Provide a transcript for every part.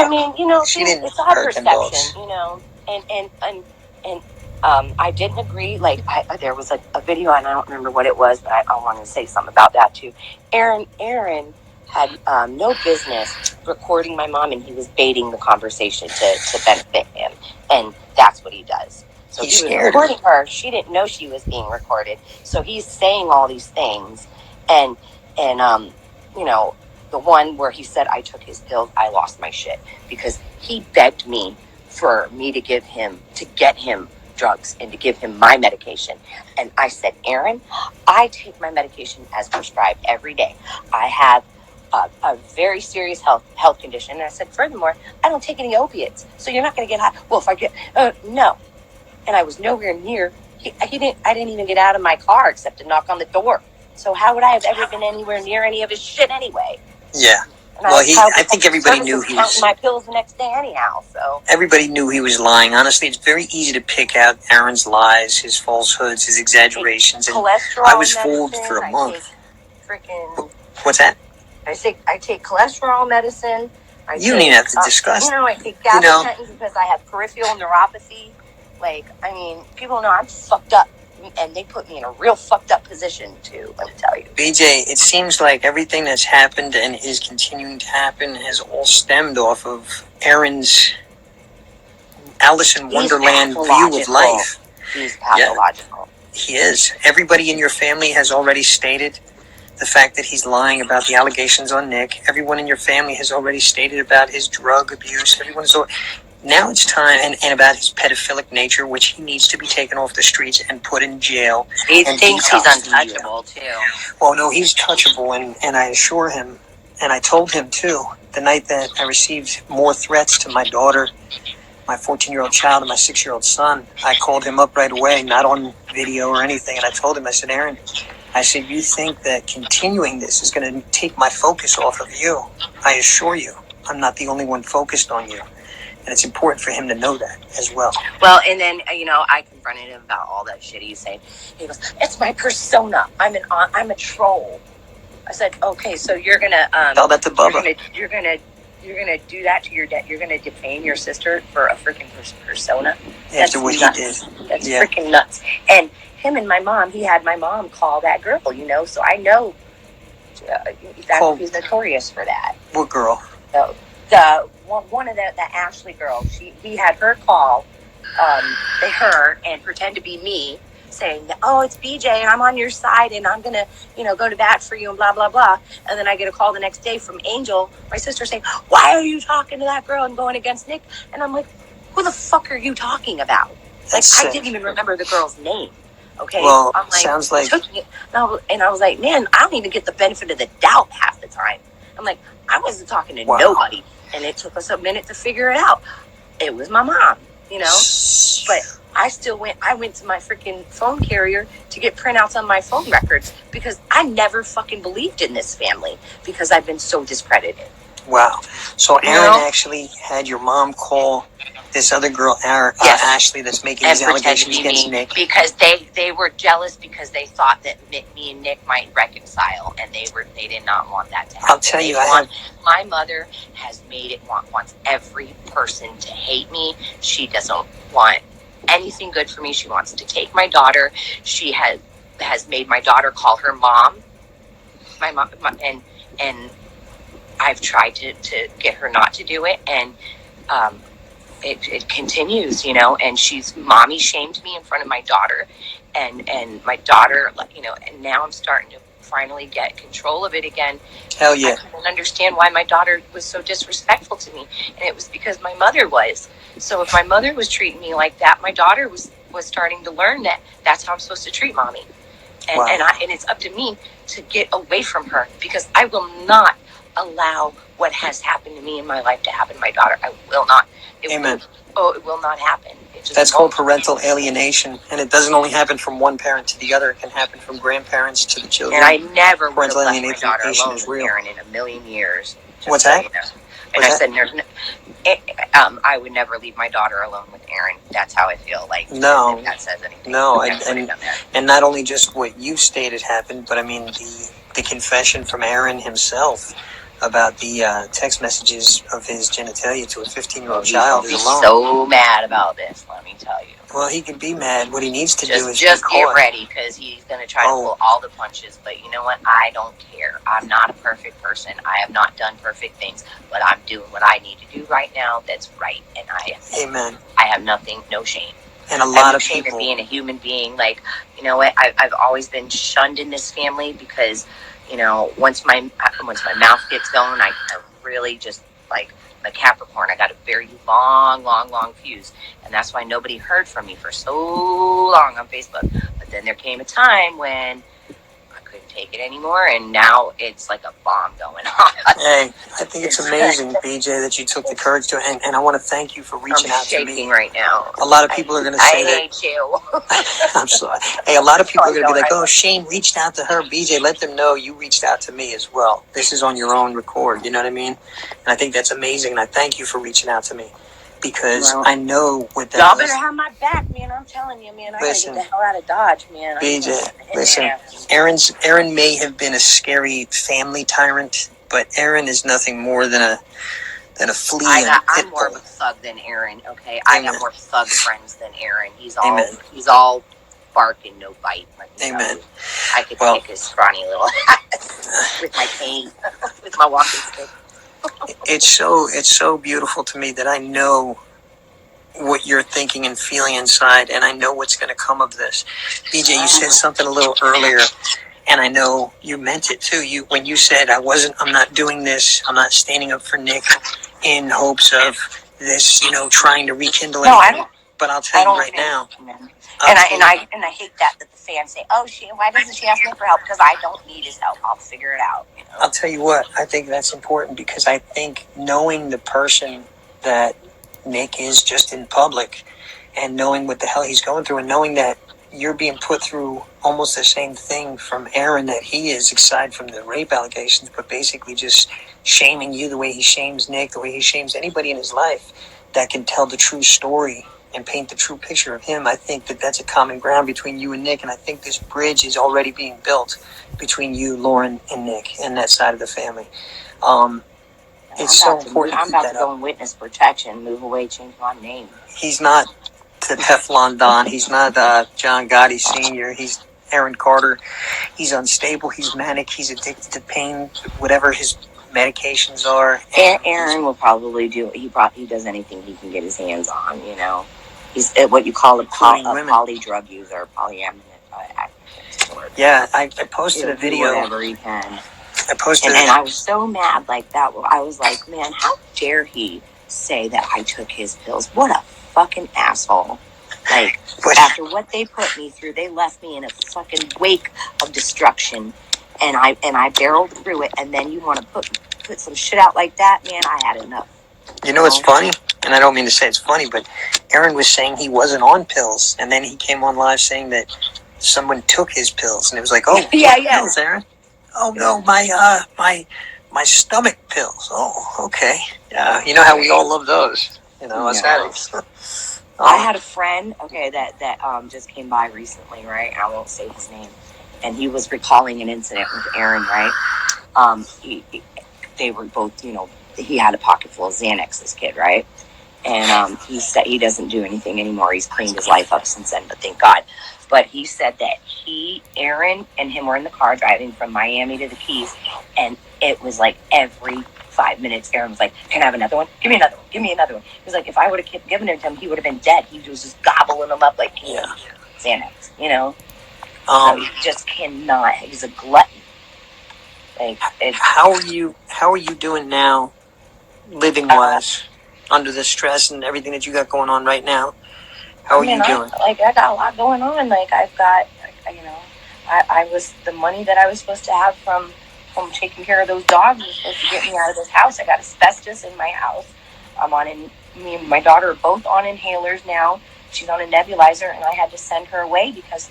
I mean, she didn't it's all hurt them perception, dogs. and I didn't agree. Like, there was a video, and I don't remember what it was, but I wanted to say something about that too. Aaron had no business recording my mom, and he was baiting the conversation to benefit him, and that's what he does. So he was recording her. She didn't know she was being recorded, so he's saying all these things, and the one where he said I took his pills, I lost my shit because he begged me for me to get him drugs and to give him my medication. And I said, Aaron, I take my medication as prescribed every day. I have a very serious health condition. And I said, furthermore, I don't take any opiates. So you're not going to get high. Well, if I get, no. And I was nowhere near, I didn't even get out of my car except to knock on the door. So how would I have ever been anywhere near any of his shit anyway? Yeah. Well, I think everybody knew he was counting my pills the next day anyhow. So everybody knew he was lying. Honestly, it's very easy to pick out Aaron's lies, his falsehoods, his exaggerations. And I was fooled for a month. What's that? I take cholesterol medicine. You don't even have to discuss. I take gabapentin because I have peripheral neuropathy. Like, I mean, people know I'm fucked up. And they put me in a real fucked up position too, let me tell you. BJ, it seems like everything that's happened and is continuing to happen has all stemmed off of Aaron's Alice in Wonderland view of life. He's pathological. Yeah, he is. Everybody in your family has already stated the fact that he's lying about the allegations on Nick. Everyone in your family has already stated about his drug abuse. Now it's time, and about his pedophilic nature, which he needs to be taken off the streets and put in jail. He thinks he's untouchable, too. Well, no, he's touchable, and I assure him, and I told him, too, the night that I received more threats to my daughter, my 14-year-old child, and my 6-year-old son, I called him up right away, not on video or anything, and I told him, I said, Aaron, I said, you think that continuing this is going to take my focus off of you? I assure you, I'm not the only one focused on you. And it's important for him to know that as well. Well, and then, I confronted him about all that shit he's saying. He goes, it's my persona. I'm a troll. I said, okay, so you're going to... tell that to Bubba. You're gonna do that to your dad. You're going to defame your sister for a freaking persona? After what he did. That's freaking nuts. And him and my mom, he had my mom call that girl, so I know he's notorious for that. What girl? One of the Ashley girls, he had her call her and pretend to be me, saying that, oh, it's BJ, I'm on your side, and I'm gonna, go to bat for you, and blah blah blah. And then I get a call the next day from Angel, my sister, saying, why are you talking to that girl and going against Nick? And I'm like, who the fuck are you talking about? I didn't even remember the girl's name. Okay, well, I'm like, sounds like. And I was like, man, I don't even get the benefit of the doubt half the time. I'm like, I wasn't talking to nobody. And it took us a minute to figure it out. It was my mom, But I went to my freaking phone carrier to get printouts on my phone records because I never fucking believed in this family because I've been so discredited. Wow. So Aaron actually had your mom call this other girl, Ashley, that's making these allegations against Nick. Because they were jealous because they thought that me and Nick might reconcile, and they did not want that to happen. I'll tell you, my mother has made it wants every person to hate me. She doesn't want anything good for me. She wants to take my daughter. She has made my daughter call her mom. My mom, and I've tried to get her not to do it, and it continues, and she's mommy shamed me in front of my daughter, and my daughter, and now I'm starting to finally get control of it again. Hell yeah. I couldn't understand why my daughter was so disrespectful to me, and it was because my mother was. So if my mother was treating me like that, my daughter was starting to learn that that's how I'm supposed to treat mommy. And wow. and it's up to me to get away from her, because I will not allow what has happened to me in my life to happen to my daughter. I will not. Amen. It will not happen. That's called parental alienation, and it doesn't only happen from one parent to the other. It can happen from grandparents to the children. And I never would have left my alienation daughter alone is with real. Aaron in a million years. What's that? And I said, I would never leave my daughter alone with Aaron. That's how I feel. Like, no, if that says anything. No, and not only just what you stated happened, but I mean the confession from Aaron himself about the text messages of his genitalia to a 15-year-old He's child gonna be is alone. so mad about this, let me tell you. Well, he can be mad. What he needs to do is just be get caught. ready, because he's going to try to pull all the punches. But you know what? I don't care. I'm not a perfect person. I have not done perfect things, but I'm doing what I need to do right now. That's right, and Amen. I have nothing, no shame. And a lot of shame people in being a human being. Like, you know what? I've always been shunned in this family because, you know, once my mouth gets going, I really just like. I'm a Capricorn. I got a very long fuse, and that's why nobody heard from me for so long on Facebook. But then there came a time when I couldn't take it anymore, and now it's like a bomb going on. Hey, I think it's amazing, BJ, that you took the courage to, and I want to thank you for reaching out to me. I'm shaking right now. A lot of people are going to say I hate you. I'm sorry. Hey, a lot of people are going to be like, oh, Shane reached out to her. BJ, let them know you reached out to me as well. This is on your own record. You know what I mean? And I think that's amazing. And I thank you for reaching out to me because I know what that y'all better have my back, man. I'm telling you, man. I got to get the hell out of Dodge, man. BJ, listen, Aaron may have been a scary family tyrant, but Aaron is nothing more than a flea. I'm more of a thug than Aaron, okay? I got more thug friends than Aaron. He's all bark and no bite. Amen. I could kick his scrawny little ass with my cane, with my walking stick. It's so beautiful to me that I know what you're thinking and feeling inside, and I know what's going to come of this. BJ, you said something a little earlier, and I know you meant it too. When you said I'm not doing this, I'm not standing up for Nick in hopes of this, trying to rekindle anything. I don't. But I'll tell you right now. And I hate that the fans say, "Oh, why doesn't she ask me for help?" Because I don't need his help. I'll figure it out. I'll tell you what. I think that's important because I think knowing the person that Nick is just in public, and knowing what the hell he's going through, and knowing that you're being put through almost the same thing from Aaron that he is, aside from the rape allegations, but basically just shaming you the way he shames Nick, the way he shames anybody in his life that can tell the true story and paint the true picture of him. I think that that's a common ground between you and Nick, and I think this bridge is already being built between you, Lauren, and Nick, and that side of the family. It's so important. I'm about to go in witness protection, move away, change my name. He's not to Teflon Don. He's not John Gotti Sr. He's Aaron Carter. He's unstable. He's manic. He's addicted to pain, whatever his medications are. Aaron will probably do. He does anything he can get his hands on. He's what you call a poly drug user, polyamorous. Yeah, I posted a video. Whatever he can. I posted and I was so mad like that. I was like, man, how dare he say that I took his pills? What a fucking asshole. Like, after what they put me through, they left me in a fucking wake of destruction. And I barreled through it. And then you want to put some shit out like that? Man, I had enough. You know what's funny? And I don't mean to say it's funny, but Aaron was saying he wasn't on pills. And then he came on live saying that someone took his pills. And it was like, oh, yeah. Pills, Aaron? Oh, no, my stomach pills. Oh, okay. You know how we all love those, us addicts. I had a friend, that just came by recently, right? I won't say his name. And he was recalling an incident with Aaron, right? They were both, he had a pocket full of Xanax, this kid, right? And he said he doesn't do anything anymore. He's cleaned his life up since then, but thank God. But he said that Aaron and him were in the car driving from Miami to the Keys, and it was like every 5 minutes, Aaron was like, "Can I have another one? Give me another one. Give me another one." He was like, if I would have given it to him, he would have been dead. He was just gobbling them up like Xanax, So he just cannot. He's a glutton. Like, how are you doing now, living wise, under the stress and everything that you got going on right now? How are you doing? I got a lot going on. Like, I've got, I was the money that I was supposed to have from taking care of those dogs was supposed to get me out of this house. I got asbestos in my house. Me and my daughter are both on inhalers now. She's on a nebulizer, and I had to send her away because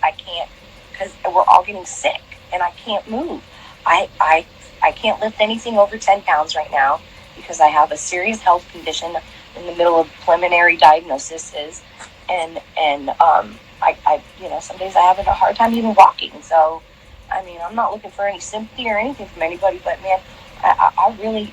we're all getting sick, and I can't move. I can't lift anything over 10 pounds right now because I have a serious health condition in the middle of preliminary diagnosis and I some days I have a hard time even walking. So, I'm not looking for any sympathy or anything from anybody, but man, I really,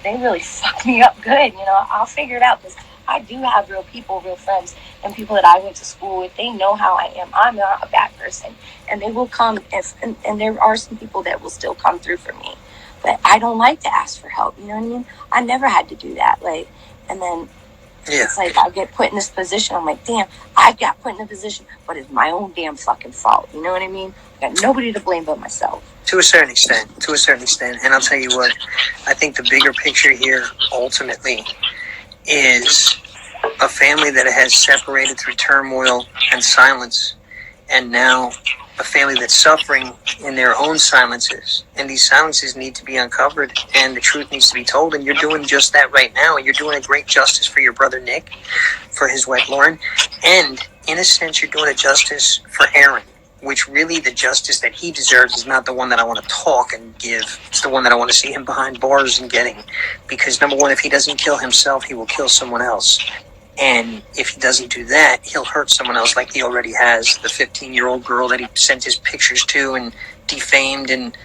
they really fucked me up good. I'll figure it out because I do have real people, real friends, and people that I went to school with. They know how I am. I'm not a bad person, and they will come. And there are some people that will still come through for me, but I don't like to ask for help. You know what I mean? I never had to do that. And then it's like I get put in this position. I'm like, damn, I got put in a position, but it's my own damn fucking fault. You know what I mean? I got nobody to blame but myself. To a certain extent. And I'll tell you what, I think the bigger picture here ultimately is a family that has separated through turmoil and silence, and now a family that's suffering in their own silences. And these silences need to be uncovered, and the truth needs to be told. And you're doing just that right now. And you're doing a great justice for your brother Nick, for his wife Lauren, and in a sense, you're doing a justice for Aaron, which really the justice that he deserves is not the one that I want to talk and give. It's the one that I want to see him behind bars and getting. Because number one, if he doesn't kill himself, he will kill someone else. And if he doesn't do that, he'll hurt someone else like he already has. The 15-year-old girl that he sent his pictures to and defamed, and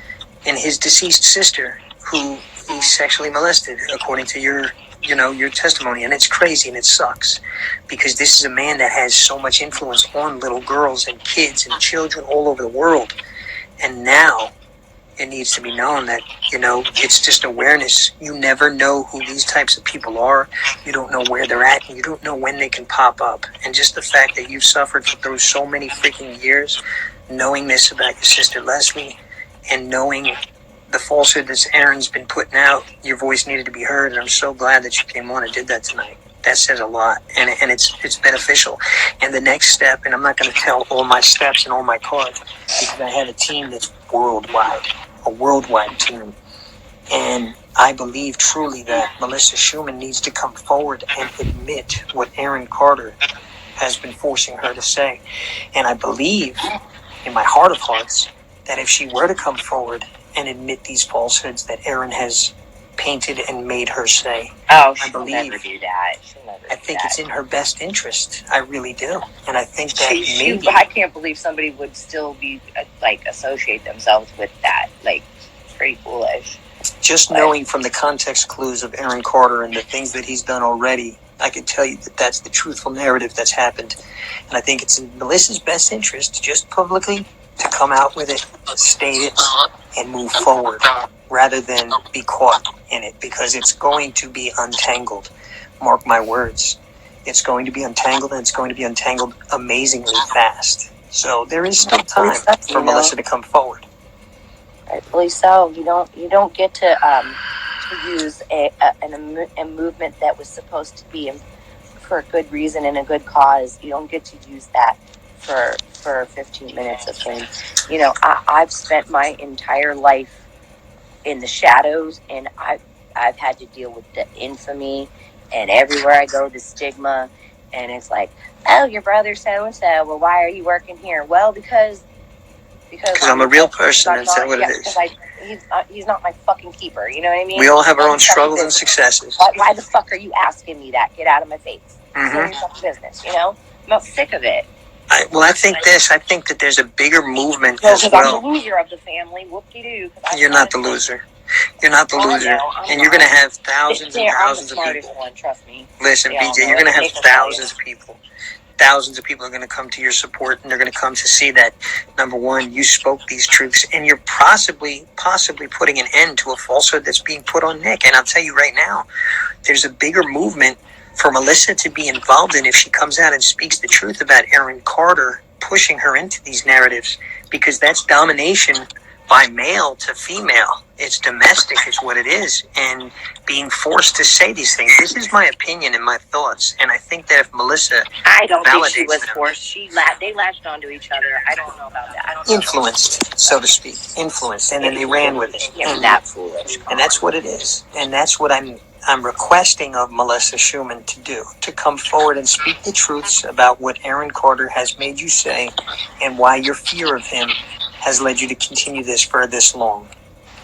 his deceased sister who he sexually molested, according to your testimony. And it's crazy and it sucks, because this is a man that has so much influence on little girls and kids and children all over the world. And now it needs to be known that, it's just awareness. You never know who these types of people are. You don't know where they're at, and you don't know when they can pop up. And just the fact that you've suffered through so many freaking years, knowing this about your sister Leslie, and knowing the falsehood that Aaron's been putting out, your voice needed to be heard. And I'm so glad that you came on and did that tonight. That says a lot, and it's beneficial. And the next step, and I'm not going to tell all my steps and all my cards, because I had a team that's a worldwide team. And I believe truly that Melissa Schumann needs to come forward and admit what Aaron Carter has been forcing her to say. And I believe in my heart of hearts that if she were to come forward and admit these falsehoods that Aaron has painted and made her say, she'll never do that. I think it's in her best interest. I really do. And I think that maybe... I can't believe somebody would still be, associate themselves with that. It's pretty foolish. Just knowing from the context clues of Aaron Carter and the things that he's done already, I can tell you that that's the truthful narrative that's happened. And I think it's in Melissa's best interest, just publicly, to come out with it, state it, and move forward, rather than be caught in it, because it's going to be untangled. Mark my words. It's going to be untangled, and it's going to be untangled amazingly fast. So there is still time for Melissa to come forward. Rightfully so. You don't get to use a movement that was supposed to be for a good reason and a good cause. You don't get to use that for 15 minutes of fame. I've spent my entire life in the shadows, and I've had to deal with the infamy, and everywhere I go, the stigma. And it's like, oh, your brother so and so. Well, why are you working here? Well, because I'm a real person. That's what it is. He's not my fucking keeper. You know what I mean? We all have our own struggles and successes. Why the fuck are you asking me that? Get out of my face. It's your business. I'm sick of it. I think that there's a bigger movement as well. I'm the loser of the family. Whoop-de-doo. You're not the loser. You're not the loser. And you're going to have thousands and thousands of people. One, trust me. Listen, BJ, you're going to have thousands of people. Thousands of people are going to come to your support, and they're going to come to see that, number one, you spoke these truths, and you're possibly putting an end to a falsehood that's being put on Nick. And I'll tell you right now, there's a bigger movement for Melissa to be involved in if she comes out and speaks the truth about Aaron Carter pushing her into these narratives, because that's domination by male to female. It's domestic, is what it is, and being forced to say these things. This is my opinion and my thoughts, and I think that if Melissa, I don't think she was forced. They latched onto each other. I don't know about that. Influenced, so to speak, and then they ran with it. Yeah, that foolish. And that's what it is, and that's what I'm requesting of Melissa Schumann to do, to come forward and speak the truths about what Aaron Carter has made you say, and why your fear of him has led you to continue this for this long.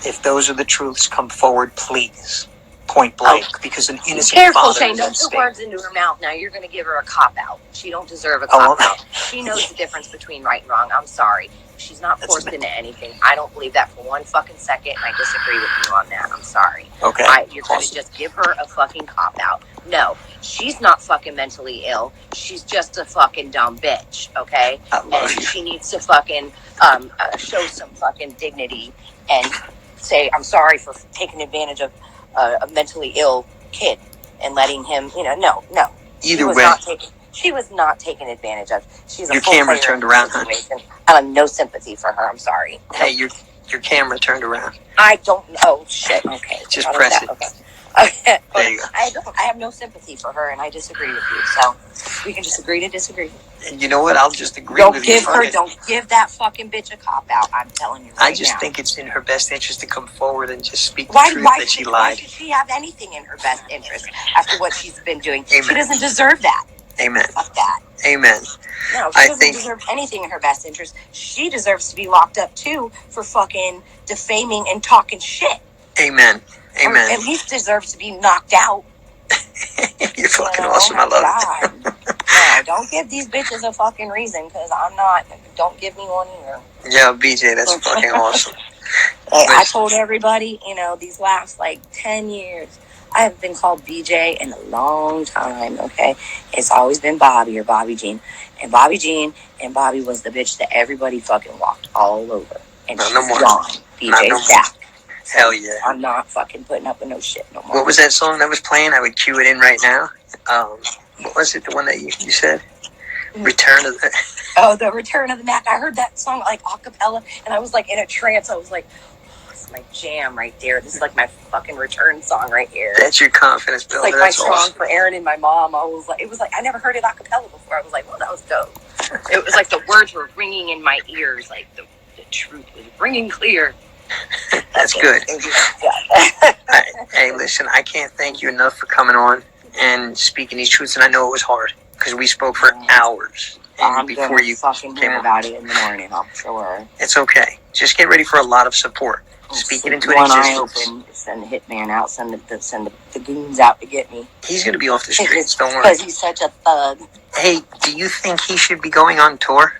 If those are the truths, come forward, please. point blank because an innocent Careful, father Shane. is Don't at put stake. words into her mouth now. You're going to give her a cop-out. She don't deserve a cop-out. She knows the difference between right and wrong. I'm sorry. She's not forced into anything. I don't believe that for one fucking second, and I disagree with you on that. I'm sorry. Okay. You're going to just give her a fucking cop-out. No, she's not fucking mentally ill. She's just a fucking dumb bitch, okay? And she needs to fucking show some fucking dignity and say, I'm sorry for taking advantage of a mentally ill kid and letting him, no. Either way. She was not taken advantage of. She's a your full camera player turned around, situation. I have no sympathy for her. I'm sorry. Hey, your camera turned around. I don't know. Oh, shit. Okay. Just press it. Okay. There you go. I have no sympathy for her, and I disagree with you. So we can just agree to disagree. And you know what? I'll just agree Don't with give you. her. Don't give that fucking bitch a cop out. I'm telling you. I just think it's in her best interest to come forward and just speak the truth that she lied. Why should she have anything in her best interest after what she's been doing? Amen. She doesn't deserve that. Amen. Fuck that. Amen. No, she doesn't deserve anything in her best interest. She deserves to be locked up too for fucking defaming and talking shit. Amen. Amen. Or at least deserves to be knocked out. You're fucking awesome. I love it. No, don't give these bitches a fucking reason, because I'm not. Don't give me one either. Yeah, BJ, that's fucking awesome. Hey, I told everybody, these last 10 years, I haven't been called BJ in a long time, okay? It's always been Bobby or Bobby Jean. And Bobby Jean and Bobby was the bitch that everybody fucking walked all over. And she's gone. BJ's back. Hell yeah. I'm not fucking putting up with no shit no more. What was that song that was playing? I would cue it in right now. What was it? The one that you said? Return of the... Oh, the Return of the Mac. I heard that song a cappella, and I was in a trance. I was like, oh, this is my jam right there. This is my fucking return song right here. That's your confidence builder. It's my song for Aaron and my mom. It was I never heard it a cappella before. I was like, well, that was dope. It was the words were ringing in my ears, the truth was ringing clear. That's good. Yeah. Hey, listen, I can't thank you enough for coming on and speaking these truths, and I know it was hard because we spoke for hours. I'm before you fucking hear about it in the morning, I'm sure. It's okay. Just get ready for a lot of support. Speak it into one existence. Eye open, send the hitman out, send the goons out to get me. He's going to be off the streets, don't worry. Because he's such a thug. Hey, do you think he should be going on tour?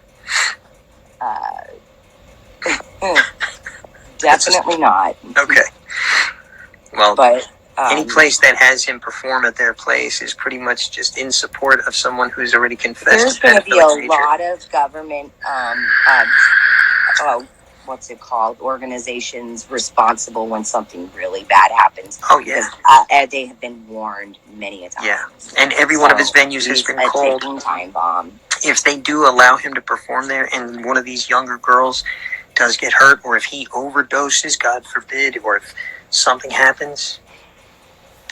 Definitely not. Okay. Well, but any place that has him perform at their place is pretty much just in support of someone who's already confessed. There's going to be a lot of government, what's it called? Organizations responsible when something really bad happens. Oh yeah. Because they have been warned many a time. Yeah, and every one of his venues has been called. Ticking time bomb. If they do allow him to perform there, and one of these younger girls does get hurt, or if he overdoses, God forbid, or if something happens,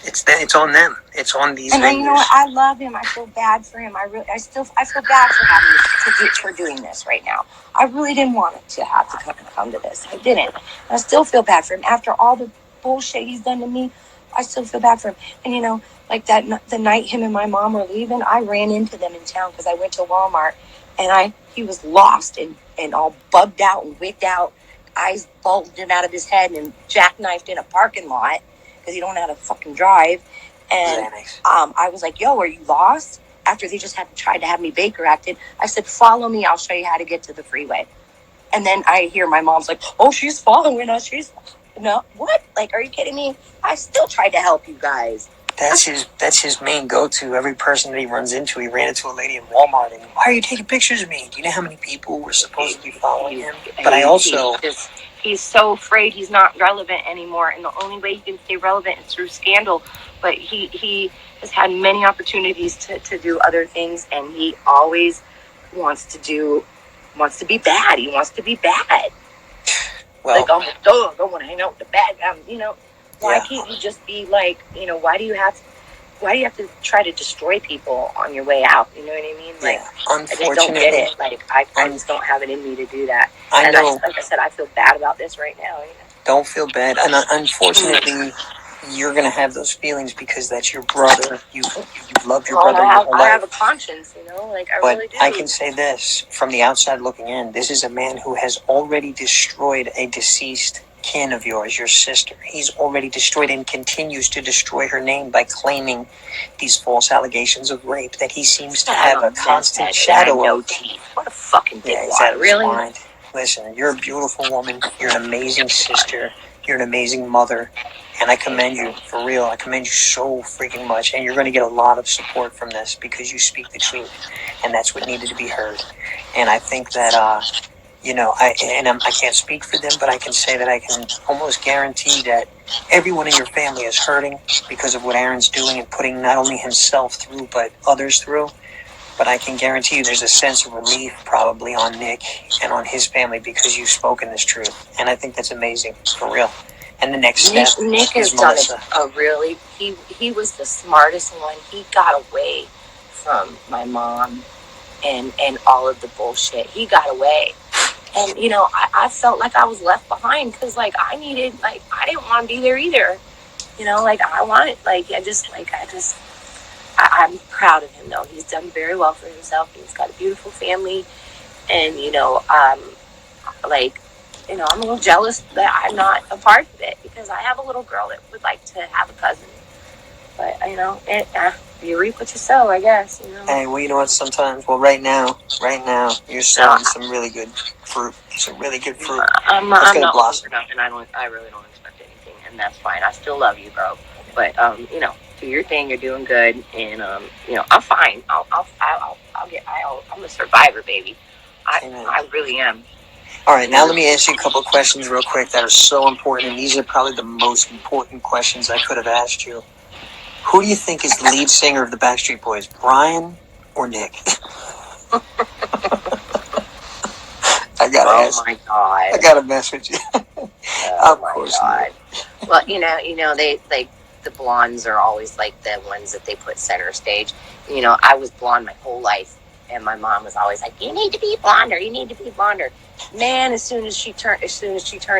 it's on them. It's on these venues. And you know what? I love him. I feel bad for him. I feel bad for having for doing this right now. I really didn't want it to have to come to this. I didn't. I still feel bad for him after all the bullshit he's done to me. I still feel bad for him. And the night him and my mom were leaving, I ran into them in town because I went to Walmart, and he was lost and all bugged out and wigged out, eyes bulging out of his head, and jackknifed in a parking lot because he don't know how to fucking drive. And I was like, yo, are you lost? After they just had tried to have me Baker acted, I said, follow me, I'll show you how to get to the freeway. And then I hear my mom's like, oh, she's following us. No, what? Are you kidding me? I still tried to help you guys. That's his main go-to. Every person that he runs into, he ran into a lady in Walmart, and why are you taking pictures of me? Do you know how many people were supposedly following him? But he's so afraid he's not relevant anymore, and the only way he can stay relevant is through scandal. But he has had many opportunities to do other things, and he always wants to be bad. He wants to be bad. Well, don't want to hang out with the bad guy. Why can't you just be why do you have to try to destroy people on your way out? You know what I mean? Unfortunately, I just don't get it. I just don't have it in me to do that. I know. Like I said, I feel bad about this right now. Don't feel bad. And unfortunately, you're going to have those feelings because that's your brother. You love your brother your whole life. I have a conscience, I really do. I can say this, from the outside looking in, this is a man who has already destroyed a deceased kin of yours, your sister. He's already destroyed and continues to destroy her name by claiming these false allegations of rape that he seems to have a constant shadow of. Teeth. What a fucking Yeah, he's dickwad. out of his Really? mind. Listen, you're a beautiful woman. You're an amazing sister. You're an amazing mother. And I commend you, for real. I commend you so freaking much. And you're going to get a lot of support from this because you speak the truth. And that's what needed to be heard. And I think that, I can't speak for them, but I can say that I can almost guarantee that everyone in your family is hurting because of what Aaron's doing and putting not only himself through, but others through. But I can guarantee you there's a sense of relief probably on Nick and on his family because you've spoken this truth. And I think that's amazing, for real. And the next step Nick has is done Melissa. a really, he was the smartest one. He got away from my mom and all of the bullshit. He got away. And, I felt like I was left behind because, I didn't want to be there either. I wanted, I'm proud of him, though. He's done very well for himself. He's got a beautiful family. And, I'm a little jealous that I'm not a part of it because I have a little girl that would like to have a cousin. But, you reap what you sow, I guess, Hey, well, you know what, sometimes, right now, you're sowing some really good fruit. Some really good fruit. I'm not blossom. And I really don't expect anything, and that's fine. I still love you, bro. But, do your thing. You're doing good, and, I'm fine. I'm a survivor, baby. I really am. All right, now let me ask you a couple of questions real quick that are so important, and these are probably the most important questions I could have asked you. Who do you think is the lead singer of the Backstreet Boys, Brian or Nick? I gotta ask. Oh my God! I gotta mess with you. Of course. God. Well, the blondes are always the ones that they put center stage. I was blonde my whole life, and my mom was always like, "You need to be blonder. You need to be blonder." Man, as soon as she turned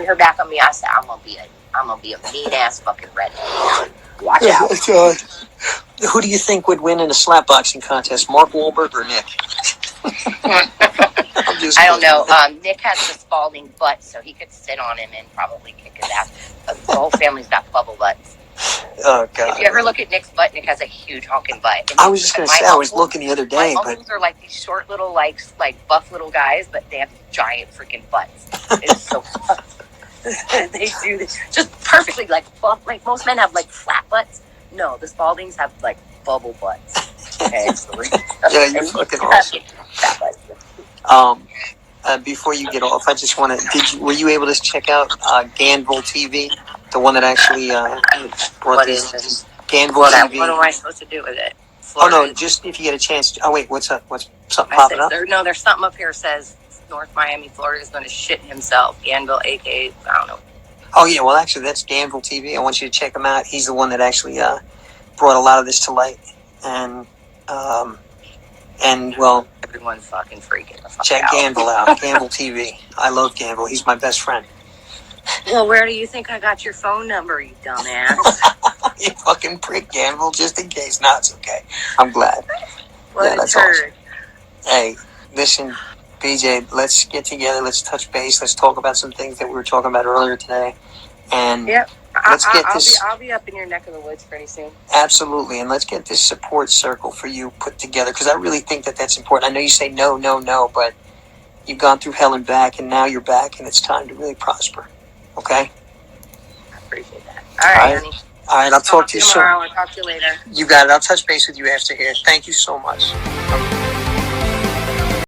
her back on me, I said, "I'm gonna be a mean ass fucking redhead. Watch out." Who do you think would win in a slapboxing contest, Mark Wahlberg or Nick? I don't know. Nick has the Spalding butt, so he could sit on him and probably kick his ass. The whole family's got bubble butts. Oh, God. If you ever look at Nick's butt, Nick has a huge honking butt. I was just going to say, I was looking the other day. My uncles are like these short little, like buff little guys, but they have giant freaking butts. It's so fun. They do this just perfectly, buff. Like most men have flat butts. No, the Spaldings have bubble butts. Okay, yeah, you're fucking awesome. Before you get off, I just want to. Were you able to check out Ganville TV, the one that actually brought this? Ganville TV. What am I supposed to do with it? Florida. Oh no, just if you get a chance. Oh wait, what's up? What's something popping up? There's something up here says North Miami, Florida is going to shit himself. Ganville, aka I don't know. Oh yeah, well actually that's Ganville TV. I want you to check him out. He's the one that actually brought a lot of this to light, and well, everyone's fucking freaking the fuck check out. Ganville out. Ganville TV. I love Ganville. He's my best friend. Well, where do you think I got your phone number, you dumbass? You fucking prick, Ganville, just in case. No, it's okay. I'm glad. Yeah, that's awesome. Hey, listen, BJ, let's get together. Let's touch base. Let's talk about some things that we were talking about earlier today. And yep. I'll be up in your neck of the woods pretty soon. Absolutely, and let's get this support circle for you put together because I really think that that's important. I know you say no, but you've gone through hell and back, and now you're back, and it's time to really prosper. Okay? I appreciate that. All right, honey. All right, I'll talk to you soon. I'll talk to you later. You got it. I'll touch base with you after here. Thank you so much.